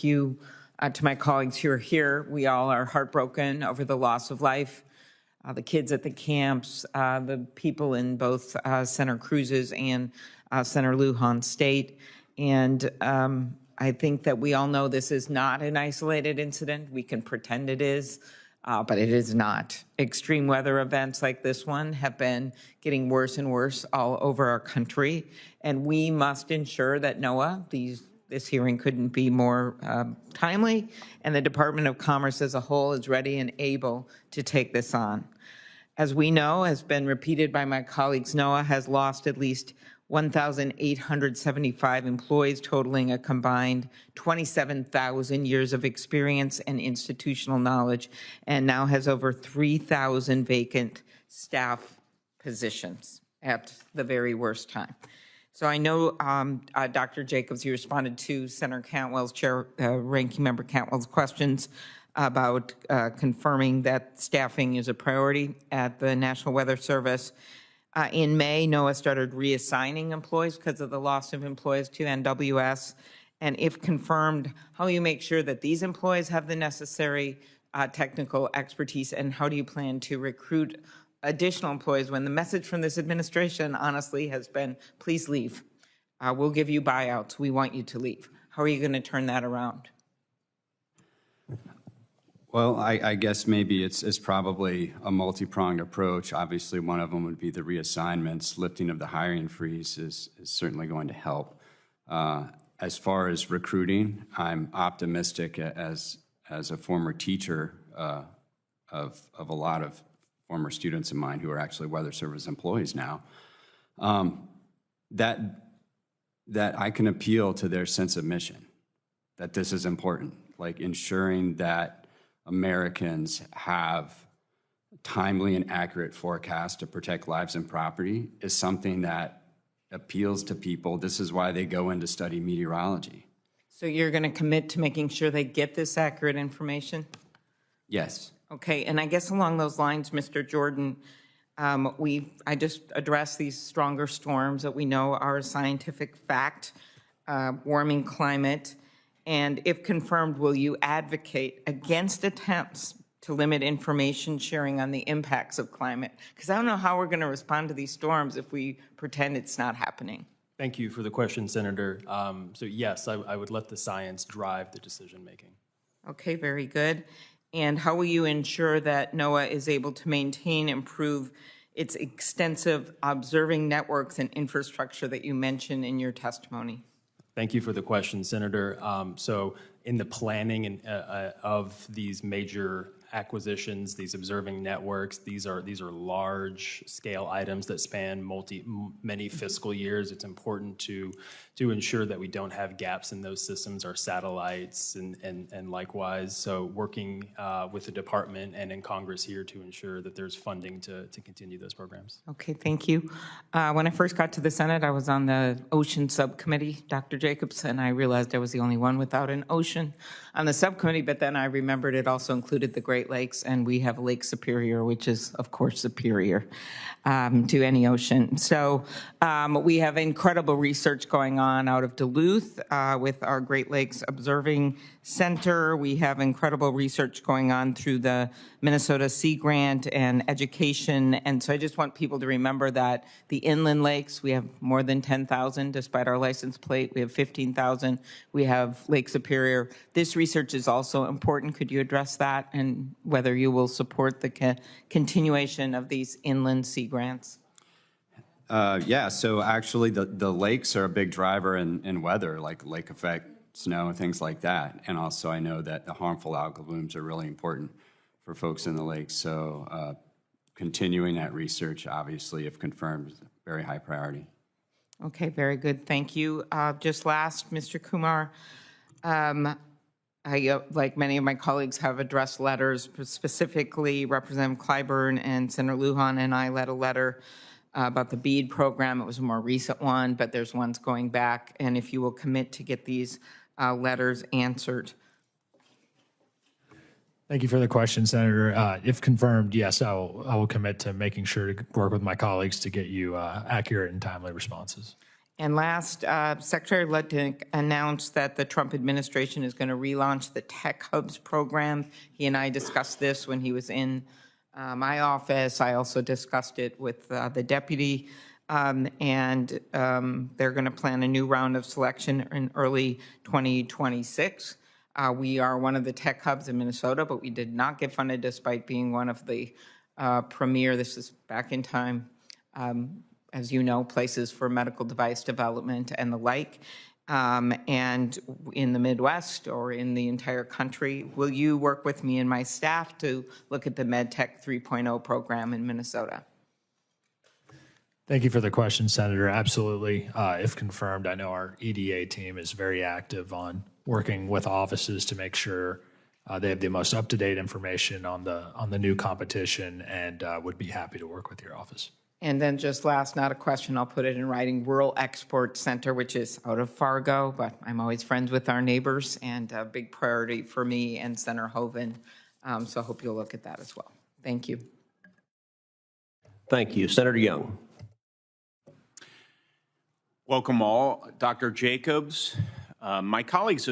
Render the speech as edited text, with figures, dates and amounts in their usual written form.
thank you to my colleagues who are here. We all are heartbroken over the loss of life. The kids at the camps, the people in both Senator Cruz's and Senator Lujan State. And I think that we all know this is not an isolated incident. We can pretend it is, but it is not. Extreme weather events like this one have been getting worse and worse all over our country. And we must ensure that NOAA, this hearing couldn't be more timely, and the Department of Commerce as a whole is ready and able to take this on. As we know, has been repeated by my colleagues, NOAA has lost at least 1,875 employees, totaling a combined 27,000 years of experience and institutional knowledge, and now has over 3,000 vacant staff positions at the very worst time. So I know, Dr. Jacobs, you responded to Senator Cantwell's, Ranking Member Cantwell's questions about confirming that staffing is a priority at the National Weather Service. In May, NOAA started reassigning employees because of the loss of employees to NWS. And if confirmed, how do you make sure that these employees have the necessary technical expertise, and how do you plan to recruit additional employees when the message from this administration, honestly, has been, please leave. We'll give you buyouts. We want you to leave. How are you going to turn that around? Well, I guess maybe it's probably a multi-pronged approach. Obviously, one of them would be the reassignments. Lifting of the hiring freeze is certainly going to help. As far as recruiting, I'm optimistic as a former teacher of a lot of former students of mine who are actually Weather Service employees now, that I can appeal to their sense of mission, that this is important, like ensuring that Americans have timely and accurate forecasts to protect lives and property is something that appeals to people. This is why they go in to study meteorology. So you're going to commit to making sure they get this accurate information? Yes. Okay, and I guess along those lines, Mr. Jordan, I just addressed these stronger storms that we know are a scientific fact, warming climate. And if confirmed, will you advocate against attempts to limit information sharing on the impacts of climate? Because I don't know how we're going to respond to these storms if we pretend it's not happening. Thank you for the question, Senator. So yes, I would let the science drive the decision making. Okay, very good. And how will you ensure that NOAA is able to maintain, improve its extensive observing networks and infrastructure that you mentioned in your testimony? Thank you for the question, Senator. So in the planning of these major acquisitions, these observing networks, these are large scale items that span many fiscal years. It's important to ensure that we don't have gaps in those systems, our satellites and likewise. So working with the department and in Congress here to ensure that there's funding to continue those programs. Okay, thank you. When I first got to the Senate, I was on the ocean subcommittee, Dr. Jacobs, and I realized I was the only one without an ocean on the subcommittee, but then I remembered it also included the Great Lakes, and we have Lake Superior, which is, of course, superior to any ocean. So we have incredible research going on out of Duluth with our Great Lakes Observing Center. We have incredible research going on through the Minnesota Sea Grant and education. And so I just want people to remember that the inland lakes, we have more than 10,000 despite our license plate. We have 15,000. We have Lake Superior. This research is also important. Could you address that and whether you will support the continuation of these inland sea grants? Yeah, so actually the lakes are a big driver in weather, like lake effect, snow, and things like that. And also I know that the harmful algal blooms are really important for folks in the lakes. So continuing that research, obviously, if confirmed, is a very high priority. Okay, very good. Thank you. Just last, Mr. Kumar, I, like many of my colleagues, have addressed letters, specifically Representative Clyburn and Senator Lujan and I led a letter about the BEAD program. It was a more recent one, but there's ones going back. And if you will commit to get these letters answered. Thank you for the question, Senator. If confirmed, yes, I will commit to making sure to work with my colleagues to get you accurate and timely responses. And last, Secretary Lutnick announced that the Trump administration is going to relaunch the Tech Hubs program. He and I discussed this when he was in my office. I also discussed it with the deputy. And they're going to plan a new round of selection in early 2026. We are one of the tech hubs in Minnesota, but we did not get funded despite being one of the premier, this is back in time, as you know, places for medical device development and the like. And in the Midwest or in the entire country, will you work with me and my staff to look at the MedTech 3.0 program in Minnesota? Thank you for the question, Senator. Absolutely. If confirmed, I know our EDA team is very active on working with offices to make sure they have the most up-to-date information on the new competition, and would be happy to work with your office. And then just last, not a question, I'll put it in writing, Rural Export Center, which is out of Fargo, but I'm always friends with our neighbors and a big priority for me and Senator Hoeven. So I hope you'll look at that as well. Thank you. Thank you. Senator Young. Welcome all. Dr. Jacobs, my colleagues have